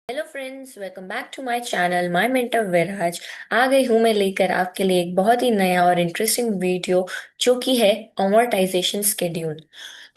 Hello friends, welcome back to my channel my mentor Viraj. आ गई हूँ मैं लेकर आपके लिए एक बहुत ही नया और इंटरेस्टिंग वीडियो जो कि है अमोर्टाइजेशन स्केड्यूल।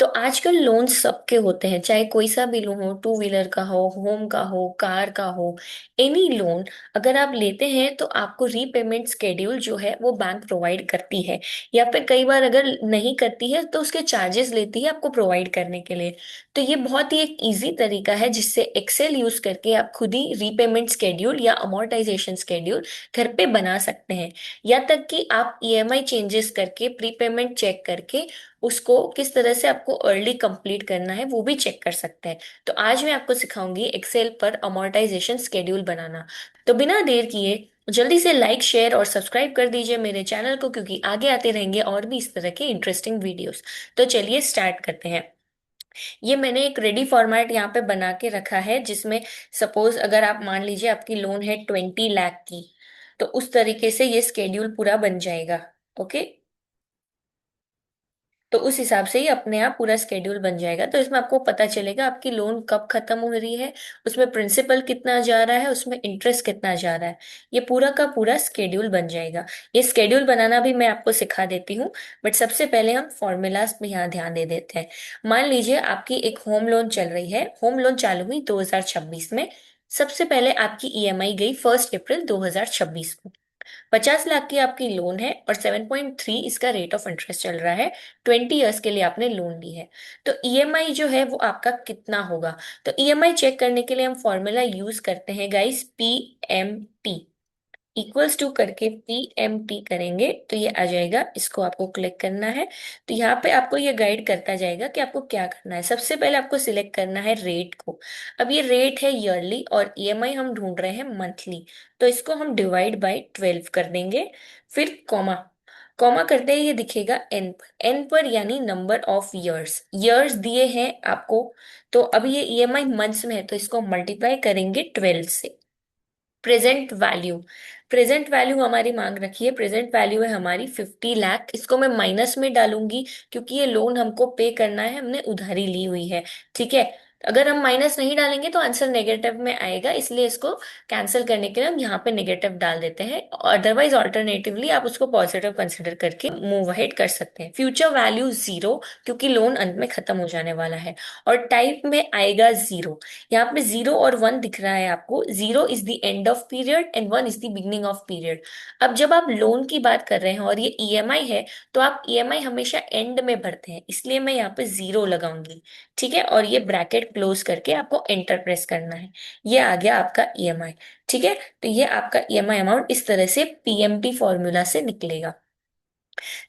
तो आजकल लोन सबके होते हैं, चाहे कोई सा भी लोन हो, टू व्हीलर का हो, होम का हो, कार का हो, एनी लोन। अगर आप लेते हैं तो आपको रीपेमेंट स्केड्यूल जो है वो बैंक प्रोवाइड करती है, या फिर कई बार अगर नहीं करती है तो उसके चार्जेस लेती है आपको प्रोवाइड करने के लिए। तो ये बहुत ही एक इजी तरीका है जिससे एक्सेल यूज करके आप खुद ही रीपेमेंट स्केड्यूल या अमोर्टाइजेशन स्केड्यूल घर पे बना सकते हैं। या तक कि आप ईएमआई चेंजेस करके प्रीपेमेंट चेक करके उसको किस तरह से आपको अर्ली कंप्लीट करना है वो भी चेक कर सकते हैं। तो आज मैं आपको सिखाऊंगी एक्सेल पर अमोर्टाइजेशन स्केड्यूल बनाना। तो बिना देर किए जल्दी से लाइक शेयर और सब्सक्राइब कर दीजिए मेरे चैनल को, क्योंकि आगे आते रहेंगे और भी इस तरह के इंटरेस्टिंग वीडियोस। तो चलिए स्टार्ट करते हैं। ये मैंने एक रेडी फॉर्मेट यहाँ पे बना के रखा है जिसमें सपोज अगर आप मान लीजिए आपकी लोन है 20 लाख की, तो उस तरीके से ये स्केड्यूल पूरा बन जाएगा। ओके, तो उस हिसाब से ही अपने आप पूरा स्केड्यूल बन जाएगा। तो इसमें आपको पता चलेगा आपकी लोन कब खत्म हो रही है, उसमें प्रिंसिपल कितना जा रहा है, उसमें इंटरेस्ट कितना जा रहा है। ये पूरा का पूरा स्केड्यूल बन जाएगा। ये स्केड्यूल बनाना भी मैं आपको सिखा देती हूँ, बट सबसे पहले हम फॉर्मूलाज पे यहाँ ध्यान दे देते हैं। मान लीजिए आपकी एक होम लोन चल रही है, होम लोन चालू हुई 2026 में। सबसे पहले आपकी ईएमआई गई 1 अप्रैल 2026 को। 50 लाख की आपकी लोन है और 7.3 इसका रेट ऑफ इंटरेस्ट चल रहा है। 20 ईयर्स के लिए आपने लोन ली है। तो ईएमआई जो है वो आपका कितना होगा? तो ईएमआई चेक करने के लिए हम फॉर्मूला यूज करते हैं गाइस, PMT इक्वल्स टू करके PMT करेंगे तो ये आ जाएगा। इसको आपको क्लिक करना है। तो यहाँ पे आपको ये गाइड करता जाएगा कि आपको क्या करना है। सबसे पहले आपको सिलेक्ट करना है रेट को। अब ये रेट है ईयरली और ईएमआई हम ढूंढ रहे हैं मंथली। तो इसको हम डिवाइड बाय 12 कर देंगे। फिर कॉमा, कॉमा करते ही ये दिखेगा एन पर, एन पर यानी नंबर ऑफ ईयर्स। ईयर्स दिए हैं आपको। तो अब ये ईएमआई मंथ्स में है तो इसको मल्टीप्लाई करेंगे 12 से। प्रेजेंट वैल्यू, प्रेजेंट वैल्यू हमारी मांग रखी है, प्रेजेंट वैल्यू है हमारी 50 लाख। इसको मैं माइनस में डालूंगी क्योंकि ये लोन हमको पे करना है, हमने उधारी ली हुई है। ठीक है, अगर हम माइनस नहीं डालेंगे तो आंसर नेगेटिव में आएगा, इसलिए इसको कैंसिल करने के लिए हम यहाँ पे नेगेटिव डाल देते हैं। अदरवाइज ऑल्टरनेटिवली आप उसको पॉजिटिव कंसिडर करके मूव अहेड कर सकते हैं। फ्यूचर वैल्यू जीरो, क्योंकि लोन अंत में खत्म हो जाने वाला है। और टाइप में आएगा जीरो। यहाँ पे 0 और 1 दिख रहा है आपको। 0 is the end of period and 1 is the beginning of period. अब जब आप लोन की बात कर रहे हैं और ये ईएमआई है, तो आप ईएमआई हमेशा एंड में भरते हैं, इसलिए मैं यहाँ पे 0 लगाऊंगी। ठीक है, और ये ब्रैकेट क्लोज करके आपको एंटर प्रेस करना है। ये आ गया आपका ईएमआई। ठीक है, तो ये आपका ईएमआई अमाउंट इस तरह से पीएमटी फॉर्मूला से निकलेगा।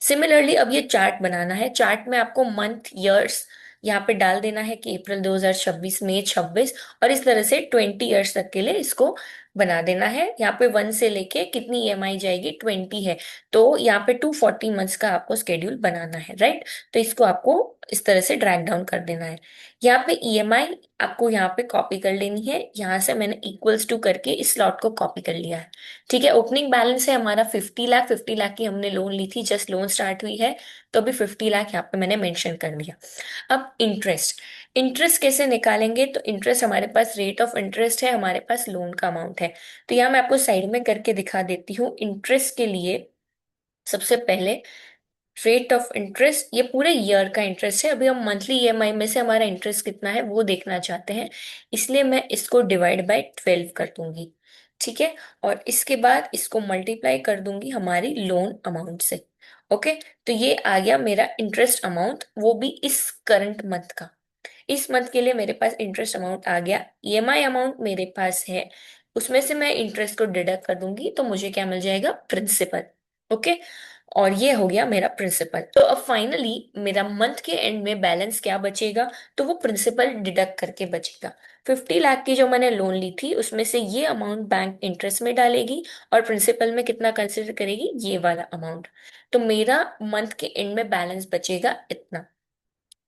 सिमिलरली अब ये चार्ट बनाना है। चार्ट में आपको मंथ ईयर्स यहाँ पे डाल देना है कि अप्रैल 2026, मई 26, और इस तरह से 20 ईयर्स तक के लिए इसको बना देना है। यहाँ पे 1 से लेके कितनी ईएमआई जाएगी, 20 है। तो यहाँ पे 240 मंथ्स का आपको स्केड्यूल बनाना है, राइट? तो इसको आपको इस तरह से ड्रैग डाउन कर देना है। यहाँ पे ईएमआई आपको यहाँ पे कॉपी कर लेनी है। यहाँ से मैंने इक्वल्स टू करके इस स्लॉट को कॉपी कर लिया है। ठीक है, ओपनिंग बैलेंस है हमारा 50 लाख। 50 लाख की हमने लोन ली थी, जस्ट लोन स्टार्ट हुई है। तो अभी 50 लाख यहाँ पे मैंने मेंशन कर दिया। अब इंटरेस्ट, इंटरेस्ट कैसे निकालेंगे? तो इंटरेस्ट हमारे पास रेट ऑफ इंटरेस्ट है, हमारे पास लोन का अमाउंट है। तो यहाँ मैं आपको साइड में करके दिखा देती हूँ। इंटरेस्ट के लिए सबसे पहले रेट ऑफ इंटरेस्ट, ये पूरे ईयर का इंटरेस्ट है। अभी हम मंथली ईएमआई में से हमारा इंटरेस्ट कितना है वो देखना चाहते हैं, इसलिए मैं इसको डिवाइड बाय 12 कर दूंगी। ठीक है, और इसके बाद इसको मल्टीप्लाई कर दूंगी हमारी लोन अमाउंट से। ओके, तो ये आ गया मेरा इंटरेस्ट अमाउंट, वो भी इस करंट मंथ का। इस मंथ के लिए मेरे पास इंटरेस्ट अमाउंट आ गया। ईएमआई अमाउंट मेरे पास है, उसमें से मैं इंटरेस्ट को डिडक्ट कर दूंगी तो मुझे क्या मिल जाएगा, प्रिंसिपल। ओके, और ये हो गया मेरा प्रिंसिपल। तो अब फाइनली मेरा मंथ के एंड में बैलेंस क्या बचेगा? तो वो प्रिंसिपल डिडक्ट करके बचेगा। 50 लाख की जो मैंने लोन ली थी उसमें से ये अमाउंट बैंक इंटरेस्ट में डालेगी और प्रिंसिपल में कितना कंसिडर करेगी, ये वाला अमाउंट। तो मेरा मंथ के एंड में बैलेंस बचेगा इतना।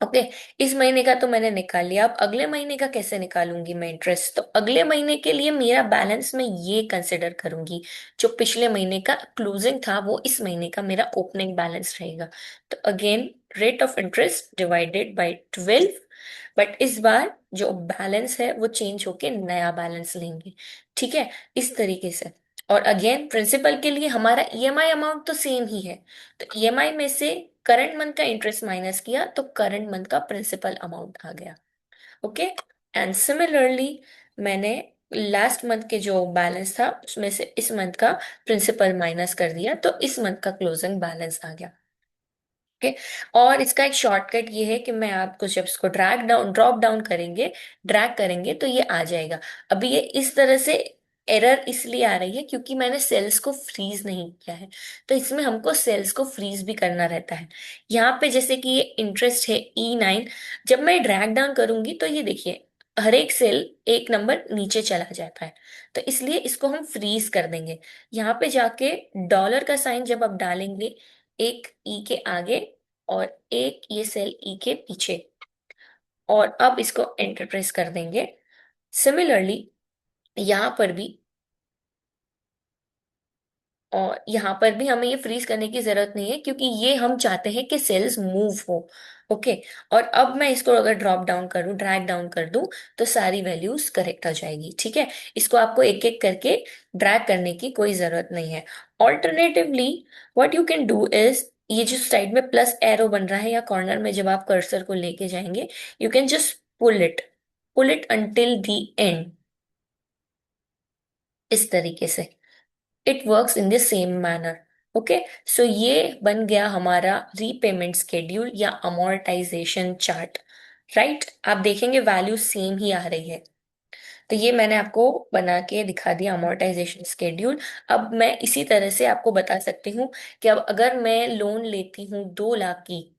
ओके, इस महीने का तो मैंने निकाल लिया। अब अगले महीने का कैसे निकालूंगी मैं इंटरेस्ट? तो अगले महीने के लिए मेरा बैलेंस में ये कंसिडर करूंगी, जो पिछले महीने का क्लोजिंग था वो इस महीने का मेरा ओपनिंग बैलेंस रहेगा। तो again rate of interest divided by 12, but इस बार जो बैलेंस है वो चेंज होके नया बैलेंस लेंगे। ठीक है, इस तरीके से। और अगेन प्रिंसिपल के लिए हमारा ईएमआई अमाउंट तो सेम ही है, तो ईएमआई में से करंट मंथ का इंटरेस्ट माइनस किया तो करंट मंथ का प्रिंसिपल अमाउंट आ गया। ओके। एंड सिमिलरली मैंने लास्ट मंथ के जो बैलेंस था उसमें से इस मंथ का प्रिंसिपल माइनस कर दिया तो इस मंथ का क्लोजिंग बैलेंस आ गया। ओके। और इसका एक शॉर्टकट ये है कि मैं आपको जब इसको ड्रैग डाउन ड्रॉप डाउन करेंगे, ड्रैग करेंगे तो ये आ जाएगा। अभी ये इस तरह से एरर इसलिए आ रही है क्योंकि मैंने सेल्स को फ्रीज नहीं किया है, तो इसमें हमको सेल्स को फ्रीज भी करना रहता है। यहाँ पे जैसे कि ये इंटरेस्ट है E9, जब मैं ड्रैग डाउन करूंगी तो ये देखिए हर एक सेल एक नंबर नीचे चला जाता है, तो इसलिए इसको हम फ्रीज कर देंगे। यहाँ पे जाके डॉलर का साइन जब आप डालेंगे, एक ई के आगे और एक ये सेल ई के पीछे, और अब इसको एंटर प्रेस कर देंगे। सिमिलरली यहाँ पर भी, और यहाँ पर भी हमें ये फ्रीज करने की जरूरत नहीं है क्योंकि ये हम चाहते हैं कि सेल्स मूव हो। ओके। और अब मैं इसको अगर ड्रॉप डाउन करूँ, ड्रैग डाउन कर दूं, तो सारी वैल्यूज करेक्ट आ जाएगी। ठीक है, इसको आपको एक एक करके ड्रैग करने की कोई जरूरत नहीं है। Alternatively what you can do is, ये जो साइड में प्लस एरो बन रहा है या कॉर्नर में जब आप कर्सर को लेके जाएंगे, you can just pull it until the end, इस तरीके से। It works in the same manner. Okay. So ये बन गया हमारा रीपेमेंट स्केड्यूल या अमोर्टाइजेशन चार्ट। राइट, आप देखेंगे वैल्यू सेम ही आ रही है। तो ये मैंने आपको बना के दिखा दिया अमोर्टाइजेशन स्केड्यूल। अब मैं इसी तरह से आपको बता सकती हूँ कि अब अगर मैं लोन लेती हूँ 2 लाख की,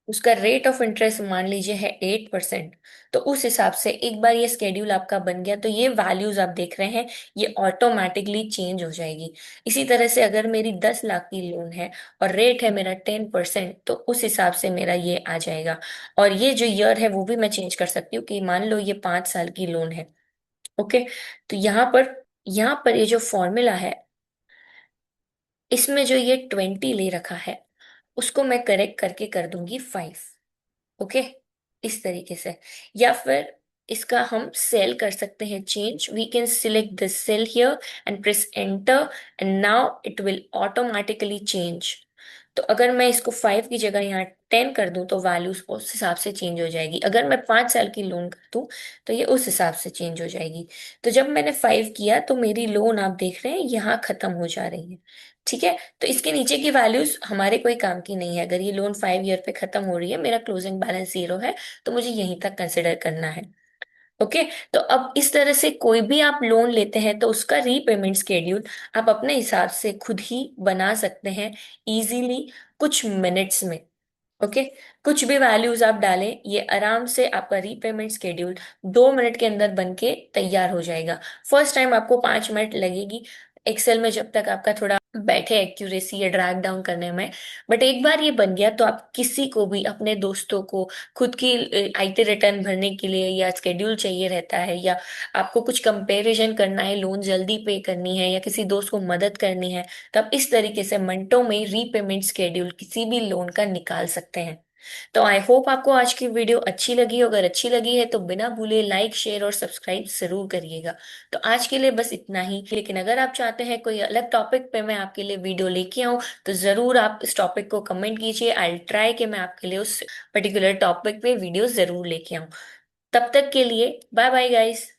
उसका रेट ऑफ इंटरेस्ट मान लीजिए है 8%, तो उस हिसाब से एक बार ये स्केड्यूल आपका बन गया तो ये वैल्यूज आप देख रहे हैं ये ऑटोमेटिकली चेंज हो जाएगी। इसी तरह से अगर मेरी 10 लाख की लोन है और रेट है मेरा 10%, तो उस हिसाब से मेरा ये आ जाएगा। और ये जो ईयर है वो भी मैं चेंज कर सकती हूँ कि मान लो ये 5 साल की लोन है। ओके। तो यहाँ पर ये जो फॉर्मूला है, इसमें जो ये 20 ले रखा है उसको मैं करेक्ट करके कर दूंगी 5। ओके, इस तरीके से। या फिर इसका हम सेल कर सकते हैं change, we can select this cell here and press enter, and now it will automatically change. तो अगर मैं इसको 5 की जगह यहाँ 10 कर दूं तो वैल्यूज उस हिसाब से चेंज हो जाएगी। अगर मैं 5 साल की लोन कर दूं तो ये उस हिसाब से चेंज हो जाएगी। तो जब मैंने 5 किया तो मेरी लोन आप देख रहे हैं यहाँ खत्म हो जा रही है। ठीक है, तो इसके नीचे की वैल्यूज हमारे कोई काम की नहीं है। अगर ये लोन 5 ईयर पे खत्म हो रही है, मेरा क्लोजिंग बैलेंस 0 है, तो मुझे यहीं तक कंसिडर करना है। ओके। तो अब इस तरह से कोई भी आप लोन लेते हैं तो उसका रीपेमेंट स्केड्यूल आप अपने हिसाब से खुद ही बना सकते हैं इजीली, कुछ मिनट्स में। ओके। कुछ भी वैल्यूज आप डालें, ये आराम से आपका रीपेमेंट स्केड्यूल 2 मिनट के अंदर बन के तैयार हो जाएगा। फर्स्ट टाइम आपको 5 मिनट लगेगी एक्सेल में जब तक आपका थोड़ा बैठे एक्यूरेसी या ड्रैग डाउन करने में। बट एक बार ये बन गया तो आप किसी को भी, अपने दोस्तों को, खुद की आईटी रिटर्न भरने के लिए या स्केड्यूल चाहिए रहता है, या आपको कुछ कंपैरिजन करना है, लोन जल्दी पे करनी है या किसी दोस्त को मदद करनी है, तो आप इस तरीके से मिनटों में रीपेमेंट स्केड्यूल किसी भी लोन का निकाल सकते हैं। तो आई होप आपको आज की वीडियो अच्छी लगी। अगर अच्छी लगी है तो बिना भूले लाइक शेयर और सब्सक्राइब जरूर करिएगा। तो आज के लिए बस इतना ही, लेकिन अगर आप चाहते हैं कोई अलग टॉपिक पे मैं आपके लिए वीडियो लेके आऊं तो जरूर आप इस टॉपिक को कमेंट कीजिए। आई ट्राई कि मैं आपके लिए उस पर्टिकुलर टॉपिक पे वीडियो जरूर लेके आऊं। तब तक के लिए बाय बाय गाइस।